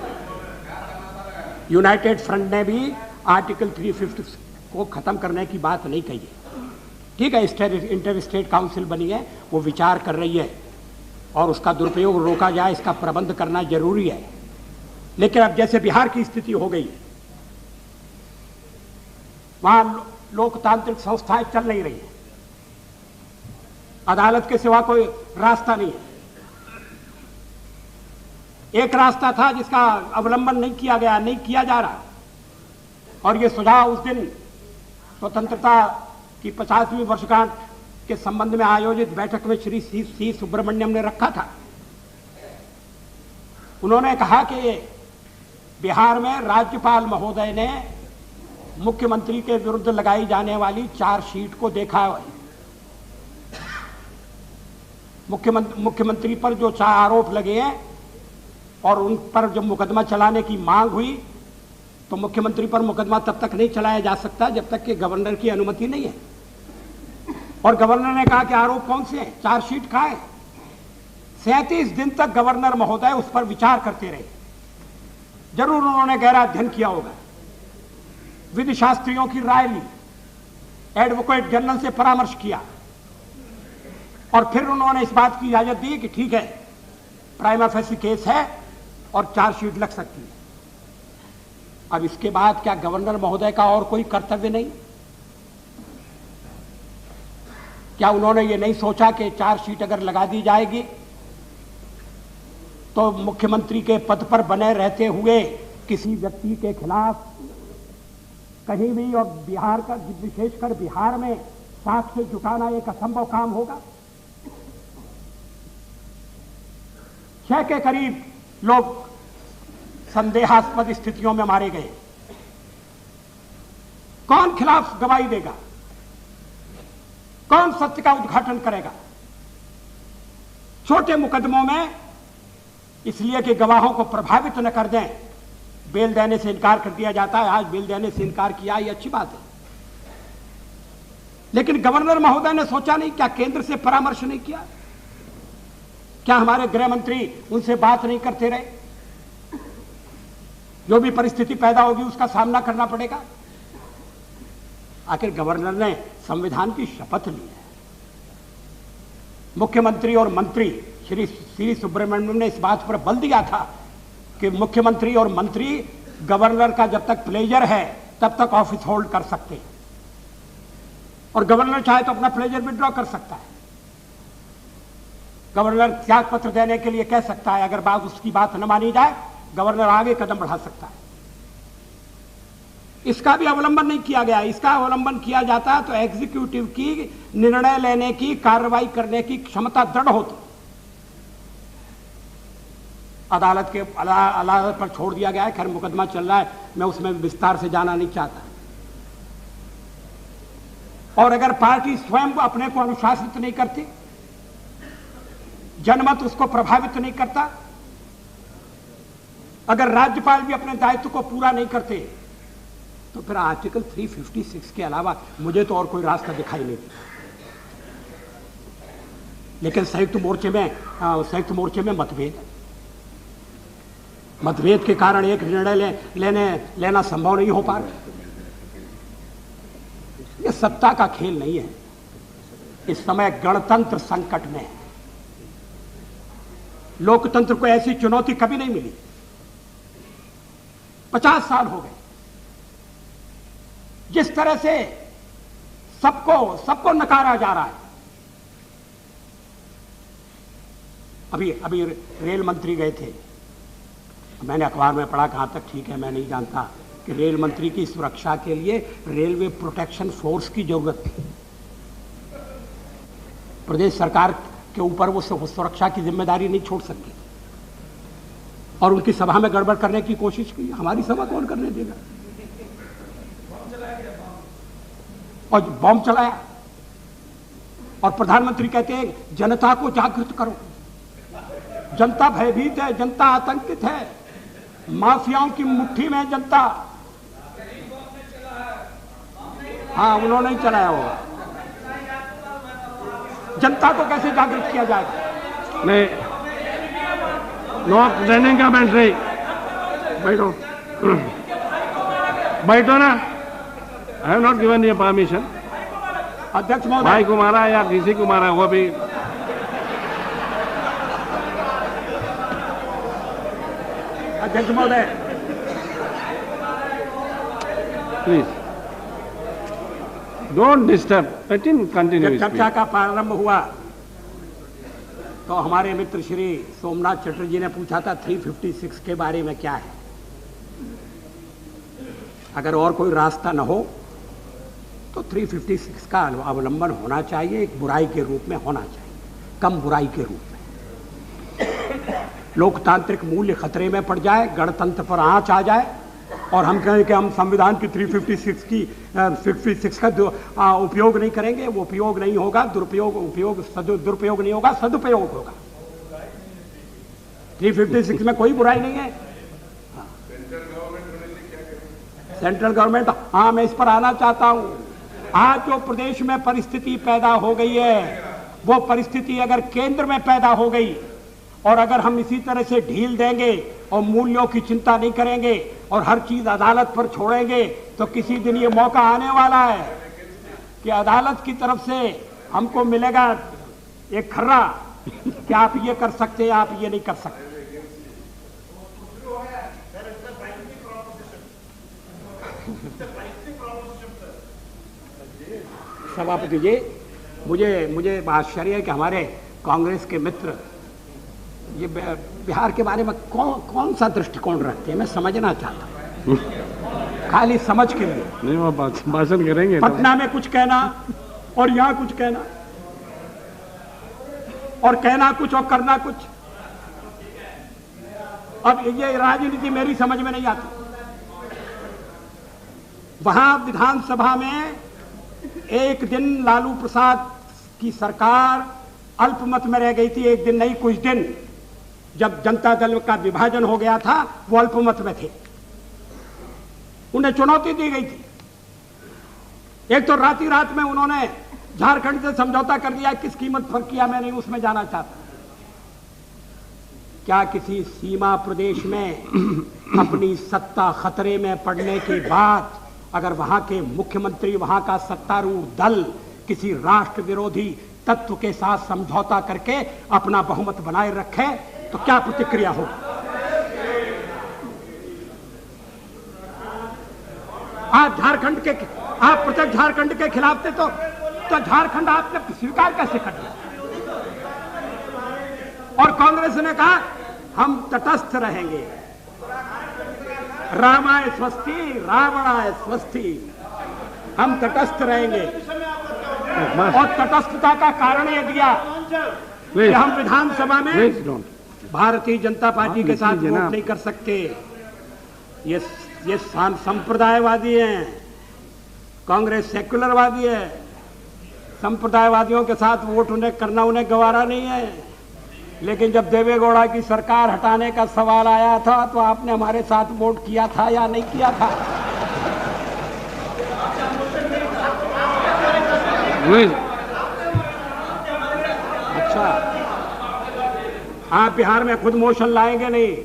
यूनाइटेड फ्रंट ने भी आर्टिकल 356 को खत्म करने की बात नहीं कही है. ठीक है, इंटर स्टेट काउंसिल बनी है, वो विचार कर रही है और उसका दुरुपयोग रोका जाए, इसका प्रबंध करना जरूरी है. लेकिन अब जैसे बिहार की स्थिति हो गई है, वहां लोकतांत्रिक संस्थाएं चल नहीं रही है, अदालत के सिवा कोई रास्ता नहीं है. एक रास्ता था जिसका अवलंबन नहीं किया गया, नहीं किया जा रहा. और ये सुझाव उस दिन स्वतंत्रता की 50वीं वर्षगांठ के संबंध में आयोजित बैठक में श्री सी सुब्रमण्यम ने रखा था उन्होंने कहा कि बिहार में राज्यपाल महोदय ने मुख्यमंत्री के विरुद्ध लगाई जाने वाली चार्जशीट को देखा है। मुख्यमंत्री पर जो 4 आरोप लगे हैं और उन पर जब मुकदमा चलाने की मांग हुई तो मुख्यमंत्री पर मुकदमा तब तक नहीं चलाया जा सकता जब तक कि गवर्नर की अनुमति नहीं है। और गवर्नर ने कहा कि आरोप कौन से हैं, चार्जशीट कहाँ है। 37 दिन तक गवर्नर महोदय उस पर विचार करते रहे। जरूर उन्होंने गहरा अध्ययन किया होगा, विधि शास्त्रियों की राय ली, एडवोकेट जनरल से परामर्श किया और फिर उन्होंने इस बात की इजाजत दी कि ठीक है, प्राइमा फेसी केस है और चार्जशीट लग सकती है। अब इसके बाद क्या गवर्नर महोदय का और कोई कर्तव्य नहीं? क्या उन्होंने ये नहीं सोचा कि चार्जशीट अगर लगा दी जाएगी तो मुख्यमंत्री के पद पर बने रहते हुए किसी व्यक्ति के खिलाफ कहीं भी, और बिहार का, विशेषकर बिहार में साक्ष्य जुटाना एक असंभव काम होगा। 6 के करीब लोग संदेहास्पद स्थितियों में मारे गए। कौन खिलाफ गवाही देगा? कौन सत्य का उद्घाटन करेगा? छोटे मुकदमों में इसलिए कि गवाहों को प्रभावित न कर दें, बेल देने से इनकार कर दिया जाता है। आज बेल देने से इनकार किया, ये अच्छी बात है, लेकिन गवर्नर महोदय ने सोचा नहीं? क्या केंद्र से परामर्श नहीं किया? क्या हमारे गृह मंत्री उनसे बात नहीं करते रहे? जो भी परिस्थिति पैदा होगी उसका सामना करना पड़ेगा। आखिर गवर्नर ने संविधान की शपथ ली है। मुख्यमंत्री और मंत्री श्री सुब्रमण्यम ने इस बात पर बल दिया था कि मुख्यमंत्री और मंत्री गवर्नर का जब तक प्लेजर है तब तक ऑफिस होल्ड कर सकते हैं, और गवर्नर चाहे तो अपना प्लेजर विड्रॉ कर सकता है। गवर्नर त्याग पत्र देने के लिए कह सकता है। अगर उसकी बात न मानी जाए, गवर्नर आगे कदम बढ़ा सकता है। इसका भी अवलंबन नहीं किया गया। इसका अवलंबन किया जाता तो एग्जीक्यूटिव की निर्णय लेने की, कार्रवाई करने की क्षमता दृढ़ होती। अदालत पर छोड़ दिया गया है। खैर मुकदमा चल रहा है, मैं उसमें विस्तार से जाना नहीं चाहता। और अगर पार्टी स्वयं अपने को अनुशासित नहीं करती, जनमत उसको प्रभावित नहीं करता, अगर राज्यपाल भी अपने दायित्व को पूरा नहीं करते, तो फिर आर्टिकल 356 के अलावा मुझे तो और कोई रास्ता दिखाई नहीं देता। लेकिन संयुक्त मोर्चे में मतभेद के कारण एक निर्णय लेना संभव नहीं हो पा रहा। यह सत्ता का खेल नहीं है। इस समय गणतंत्र संकट में है। लोकतंत्र को ऐसी चुनौती कभी नहीं मिली। 50 साल हो गए। जिस तरह से सबको नकारा जा रहा है। अभी रेल मंत्री गए थे, मैंने अखबार में पढ़ा, कहां तक ठीक है मैं नहीं जानता, कि रेल मंत्री की सुरक्षा के लिए रेलवे प्रोटेक्शन फोर्स की जरूरत थी। प्रदेश सरकार के ऊपर वो सुरक्षा की जिम्मेदारी नहीं छोड़ सकती, और उनकी सभा में गड़बड़ करने की कोशिश की। हमारी सभा कौन करने देगा? और बॉम्ब चलाया, और प्रधानमंत्री कहते हैं जनता को जागृत करो। जनता भयभीत है, जनता आतंकित है, माफियाओं की मुट्ठी में जनता। हाँ, उन्होंने ही चलाया होगा। जनता को कैसे जागृत किया जाएगा? नहीं, नॉट रनिंग कमेंट्री। बैठो ना। I have not given you permission. अध्यक्ष महोदय, भाई को मारा या डीसी को मारा, वो भी अध्यक्ष महोदय, प्लीज डोंट डिस्टर्ब। कंटिन्यू। चर्चा का प्रारंभ हुआ तो हमारे मित्र श्री सोमनाथ चटर्जी ने पूछा था 356 के बारे में क्या है। अगर और कोई रास्ता न हो तो 356 का अवलंबन होना चाहिए। एक बुराई के रूप में होना चाहिए, कम बुराई के रूप में। लोकतांत्रिक मूल्य खतरे में पड़ जाए, गणतंत्र पर आंच आ जाए और हम कहें कि हम संविधान की 356 का उपयोग नहीं करेंगे, वो उपयोग नहीं होगा, दुरुपयोग नहीं होगा, सदुपयोग होगा। 356 में कोई बुराई नहीं है। सेंट्रल गवर्नमेंट, हाँ मैं इस पर आना चाहता हूं। आज जो प्रदेश में परिस्थिति पैदा हो गई है, वो परिस्थिति अगर केंद्र में पैदा हो गई और अगर हम इसी तरह से ढील देंगे और मूल्यों की चिंता नहीं करेंगे और हर चीज अदालत पर छोड़ेंगे, तो किसी दिन ये मौका आने वाला है कि अदालत की तरफ से हमको मिलेगा एक खर्रा कि आप ये कर सकते हैं, आप ये नहीं कर सकते। सभापति जी, मुझे आश्चर्य है कि हमारे कांग्रेस के मित्र ये बिहार के बारे में कौन सा दृष्टिकोण रखते हैं, मैं समझना चाहता हूँ, खाली समझ के लिए। नहीं, वो भाषण करेंगे। पटना में कुछ कहना और यहाँ कुछ कहना, और कहना कुछ और करना कुछ। अब ये राजनीति मेरी समझ में नहीं आती। वहां विधानसभा में एक दिन लालू प्रसाद की सरकार अल्पमत में रह गई थी, एक दिन नहीं कुछ दिन। जब जनता दल का विभाजन हो गया था वो अल्पमत में थे, उन्हें चुनौती दी गई थी। एक तो रात में उन्होंने झारखंड से समझौता कर दिया, किस कीमत पर किया मैं नहीं उसमें जाना चाहता। क्या किसी सीमा प्रदेश में अपनी सत्ता खतरे में पड़ने के बाद अगर वहां के मुख्यमंत्री, वहां का सत्तारूढ़ दल किसी राष्ट्र विरोधी तत्व के साथ समझौता करके अपना बहुमत बनाए रखे तो क्या प्रतिक्रिया हो? आप प्रत्येक झारखंड के खिलाफ थे तो झारखंड आपने स्वीकार कैसे कर दिया? और कांग्रेस ने कहा हम तटस्थ रहेंगे, रामाय स्वस्ति रावणाय स्वस्ति, हम तटस्थ रहेंगे। और तटस्थता का कारण यह दिया कि हम विधानसभा में भारतीय जनता पार्टी के साथ वोट नहीं कर सकते। ये संप्रदायवादी हैं, कांग्रेस सेक्युलरवादी है। संप्रदायवादियों के साथ वोट करना उन्हें गवारा नहीं है। लेकिन जब देवेगौड़ा की सरकार हटाने का सवाल आया था तो आपने हमारे साथ वोट किया था या नहीं किया था? अच्छा, आप बिहार में खुद मोशन लाएंगे नहीं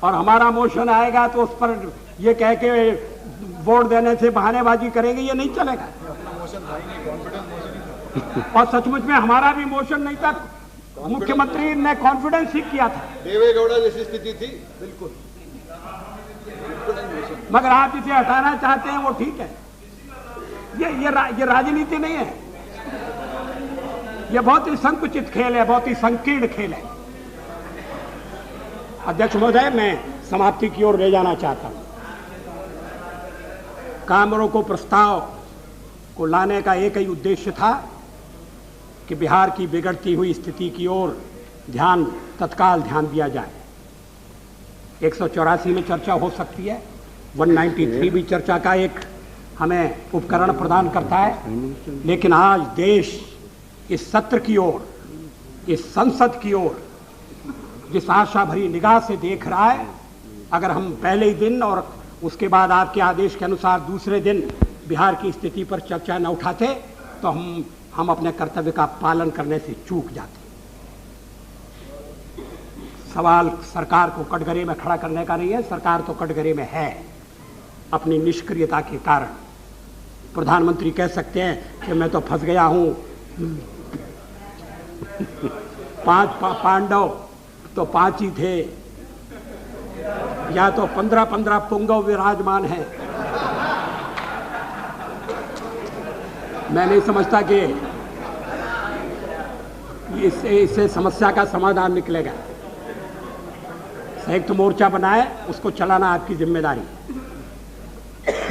और हमारा मोशन आएगा तो उस पर ये कह के वोट देने से बहानेबाजी करेंगे, ये नहीं चलेगा। और सचमुच में हमारा भी मोशन नहीं था, मुख्यमंत्री ने कॉन्फिडेंस ही किया था। देवेगौड़ा जैसी स्थिति थी, बिल्कुल। मगर आप इसे हटाना चाहते हैं, वो ठीक है। ये राजनीति नहीं है, ये बहुत ही संकुचित खेल है, बहुत ही संकीर्ण खेल है। अध्यक्ष महोदय, मैं समाप्ति की ओर ले जाना चाहता हूं। कामरों को प्रस्ताव को लाने का एक ही उद्देश्य था कि बिहार की बिगड़ती हुई स्थिति की ओर तत्काल ध्यान दिया जाए। 184 में चर्चा हो सकती है, 193 भी चर्चा का एक हमें उपकरण प्रदान करता है। लेकिन आज देश इस सत्र की ओर, इस संसद की ओर जिस आशा भरी निगाह से देख रहा है, अगर हम पहले ही दिन और उसके बाद आपके आदेश के अनुसार दूसरे दिन बिहार की स्थिति पर चर्चा न उठाते तो हम अपने कर्तव्य का पालन करने से चूक जाते। सवाल सरकार को कटघरे में खड़ा करने का नहीं है, सरकार तो कटघरे में है अपनी निष्क्रियता के कारण। प्रधानमंत्री कह सकते हैं कि मैं तो फंस गया हूं, 5 पांडव तो 5 ही थे, या तो 15 पुंगव विराजमान हैं। मैं नहीं समझता कि इससे समस्या का समाधान निकलेगा। संयुक्त मोर्चा बनाए, उसको चलाना आपकी जिम्मेदारी है।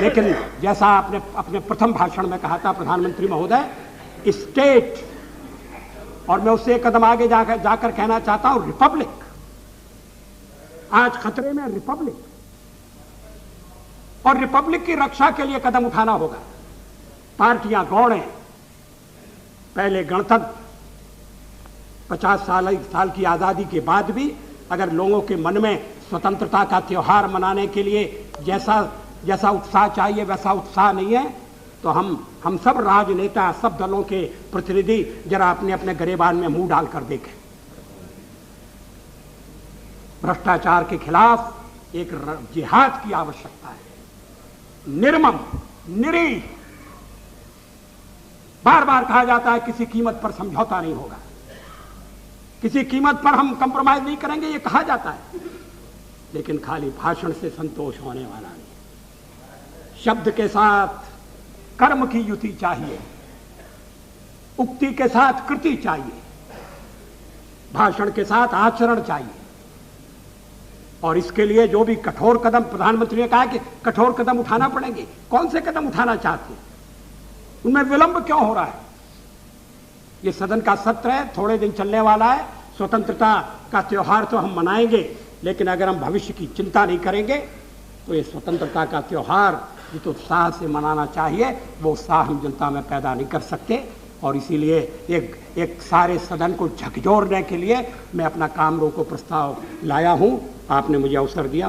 लेकिन जैसा आपने अपने प्रथम भाषण में कहा था प्रधानमंत्री महोदय, स्टेट, और मैं उससे एक कदम आगे जाकर कहना चाहता हूं रिपब्लिक, आज खतरे में रिपब्लिक, और रिपब्लिक की रक्षा के लिए कदम उठाना होगा। पार्टियां गौड़ हैं, पहले गणतंत्र 50 साल की आजादी के बाद भी अगर लोगों के मन में स्वतंत्रता का त्योहार मनाने के लिए जैसा उत्साह चाहिए वैसा उत्साह नहीं है, तो हम सब राजनेता, सब दलों के प्रतिनिधि जरा अपने अपने गिरेबान में मुंह डालकर देखें। भ्रष्टाचार के खिलाफ एक जिहाद की आवश्यकता है, निर्मम, निरीह। बार बार कहा जाता है किसी कीमत पर समझौता नहीं होगा, किसी कीमत पर हम कंप्रोमाइज नहीं करेंगे, ये कहा जाता है, लेकिन खाली भाषण से संतोष होने वाला नहीं। शब्द के साथ कर्म की युति चाहिए, उक्ति के साथ कृति चाहिए, भाषण के साथ आचरण चाहिए। और इसके लिए जो भी कठोर कदम, प्रधानमंत्री ने कहा कि कठोर कदम उठाना पड़ेंगे। कौन से कदम उठाना चाहते हैं? उनमें विलंब क्यों हो रहा है? ये सदन का सत्र है, थोड़े दिन चलने वाला है। स्वतंत्रता का त्योहार तो हम मनाएंगे, लेकिन अगर हम भविष्य की चिंता नहीं करेंगे तो ये स्वतंत्रता का त्योहार जिस उत्साह से मनाना चाहिए वो उत्साह हम जनता में पैदा नहीं कर सकते। और इसीलिए एक सारे सदन को झकझोरने के लिए मैं अपना काम रोको प्रस्ताव लाया हूं। आपने मुझे अवसर दिया।